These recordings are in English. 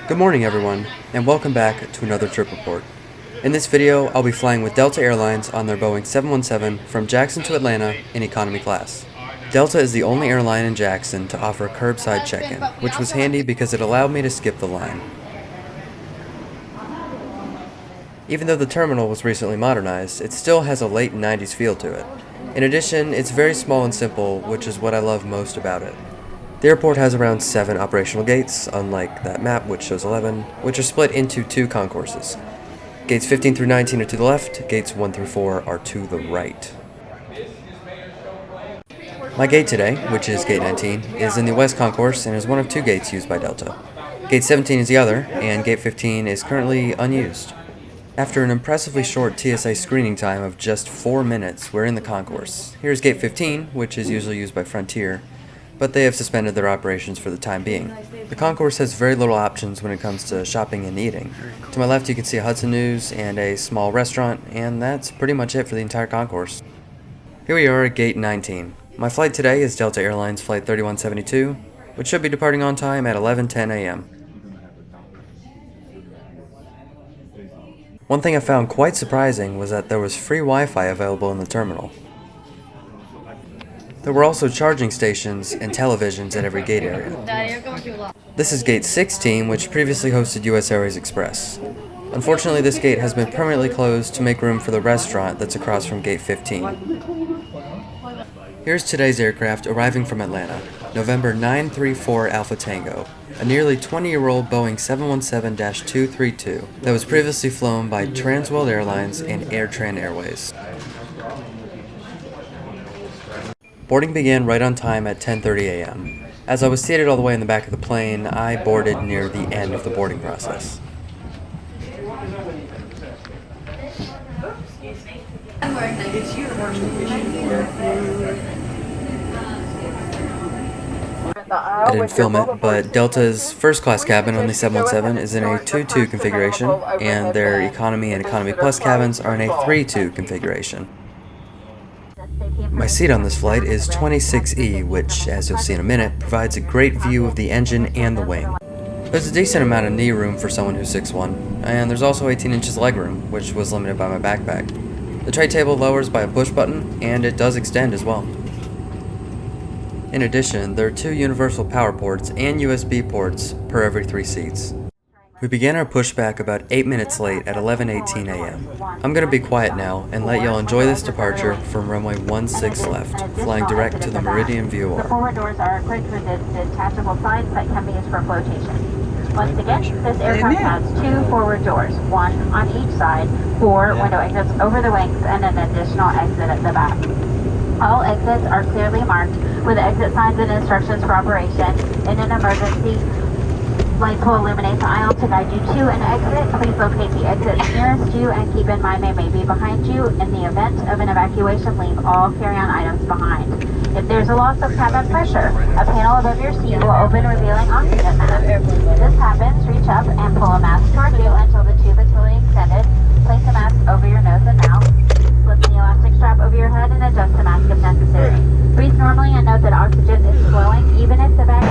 Good morning everyone, and welcome back to another trip report. In this video, I'll be flying with Delta Airlines on their Boeing 717 from Jackson to Atlanta in economy class. Delta is the only airline in Jackson to offer curbside check-in, which was handy because it allowed me to skip the line. Even though the terminal was recently modernized, it still has a late 90s feel to it. In addition, it's very small and simple, which is what I love most about it. The airport has around 7 operational gates, unlike that map which shows 11, which are split into 2 concourses. Gates 15 through 19 are to the left, gates 1 through 4 are to the right. My gate today, which is gate 19, is in the west concourse and is one of 2 gates used by Delta. Gate 17 is the other, and gate 15 is currently unused. After an impressively short TSA screening time of just 4 minutes, we're in the concourse. Here's gate 15, which is usually used by Frontier, but they have suspended their operations for the time being. The concourse has very little options when it comes to shopping and eating. To my left you can see Hudson News and a small restaurant, and that's pretty much it for the entire concourse. Here we are at gate 19. My flight today is Delta Airlines Flight 3172, which should be departing on time at 11:10 a.m. One thing I found quite surprising was that there was free Wi-Fi available in the terminal. There were also charging stations and televisions at every gate area. This is gate 16, which previously hosted US Airways Express. Unfortunately, this gate has been permanently closed to make room for the restaurant that's across from gate 15. Here's today's aircraft arriving from Atlanta, November 934 Alpha Tango, a nearly 20-year-old Boeing 717-232 that was previously flown by Transworld Airlines and AirTran Airways. Boarding began right on time at 10:30 a.m. As I was seated all the way in the back of the plane, I boarded near the end of the boarding process. I didn't film it, but Delta's first class cabin on the 717 is in a 2-2 configuration, and their economy and economy plus cabins are in a 3-2 configuration. My seat on this flight is 26E, which, as you'll see in a minute, provides a great view of the engine and the wing. There's a decent amount of knee room for someone who's 6'1", and there's also 18 inches leg room, which was limited by my backpack. The tray table lowers by a push button, and it does extend as well. In addition, there are 2 universal power ports and USB ports per every 3 seats. We began our pushback about 8 minutes late at 11:18 a.m. I'm going to be quiet now and let y'all enjoy this departure from runway 16 left, flying direct to the Meridian VOR. The forward doors are equipped with detachable signs that can be used for flotation. Once again, this aircraft has 2 forward doors, 1 on each side, 4 window exits over the wings, and an additional exit at the back. All exits are clearly marked with exit signs and instructions for operation. In an emergency, lights will illuminate the aisle to guide you to an exit. Please locate the exit nearest you and keep in mind they may be behind you. In the event of an evacuation, leave all carry-on items behind. If there's a loss of cabin pressure, a panel above your seat will open, revealing oxygen mask. If this happens, reach up and pull a mask toward you until the tube is fully extended. Place a mask over your nose and mouth. Slip the elastic strap over your head and adjust the mask if necessary. Breathe normally and note that oxygen is flowing even if the bag...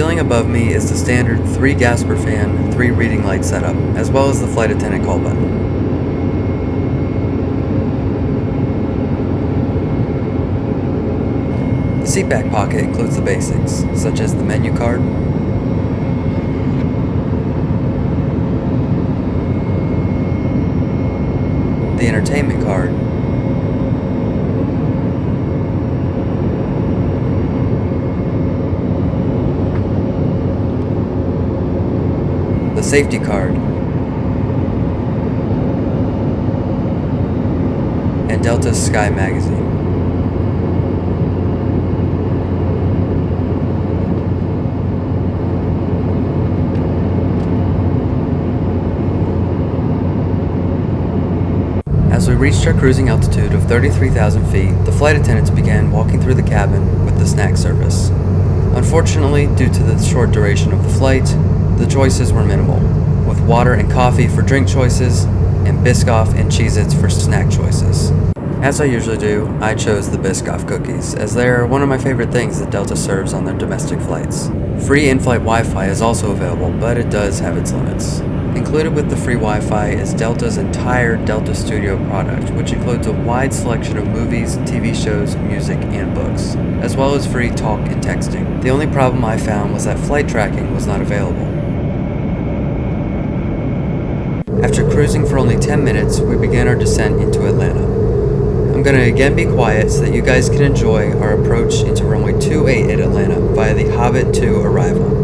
ceiling above me is the standard 3 gas per fan, 3 reading light setup, as well as the flight attendant call button. The seat back pocket includes the basics, such as the menu card, the entertainment card, the safety card, and Delta's Sky magazine. As we reached our cruising altitude of 33,000 feet, the flight attendants began walking through the cabin with the snack service. Unfortunately, due to the short duration of the flight, the choices were minimal, with water and coffee for drink choices, and Biscoff and Cheez-Its for snack choices. As I usually do, I chose the Biscoff cookies, as they are one of my favorite things that Delta serves on their domestic flights. Free in-flight Wi-Fi is also available, but it does have its limits. Included with the free Wi-Fi is Delta's entire Delta Studio product, which includes a wide selection of movies, TV shows, music, and books, as well as free talk and texting. The only problem I found was that flight tracking was not available. After cruising for only 10 minutes, we began our descent into Atlanta. I'm going to again be quiet so that you guys can enjoy our approach into runway 28 at Atlanta via the Hobbit 2 arrival.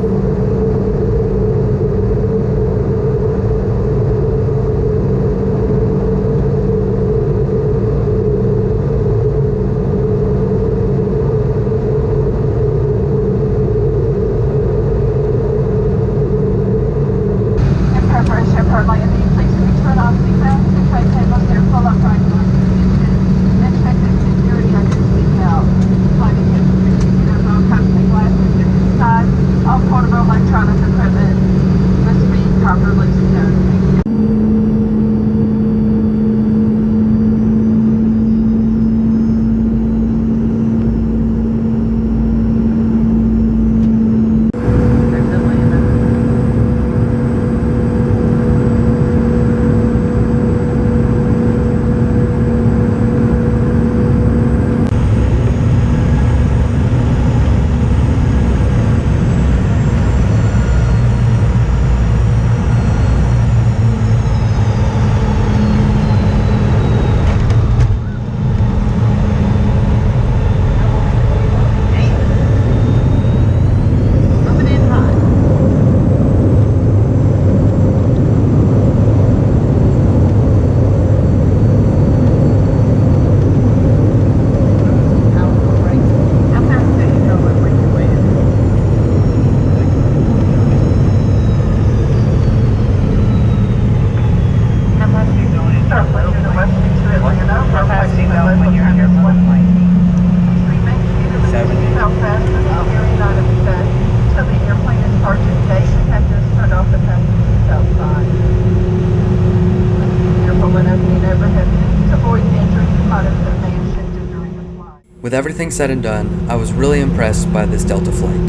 With everything said and done, I was really impressed by this Delta flight.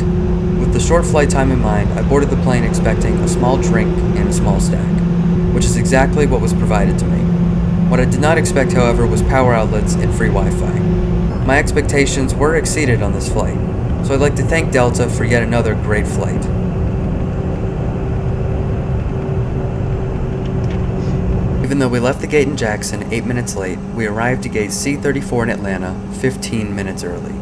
With the short flight time in mind, I boarded the plane expecting a small drink and a small snack, which is exactly what was provided to me. What I did not expect, however, was power outlets and free Wi-Fi. My expectations were exceeded on this flight, so I'd like to thank Delta for yet another great flight. Even though we left the gate in Jackson 8 minutes late, we arrived to gate C34 in Atlanta 15 minutes early.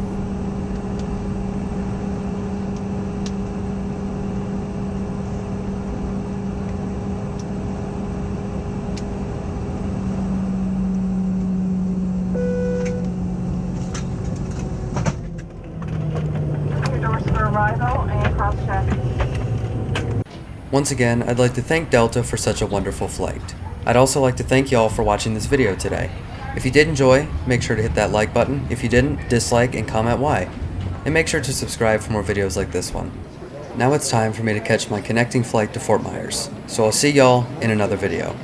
Your doors for arrival and cross-check. Once again, I'd like to thank Delta for such a wonderful flight. I'd also like to thank y'all for watching this video today. If you did enjoy, make sure to hit that like button. If you didn't, dislike and comment why. And make sure to subscribe for more videos like this one. Now it's time for me to catch my connecting flight to Fort Myers. So I'll see y'all in another video.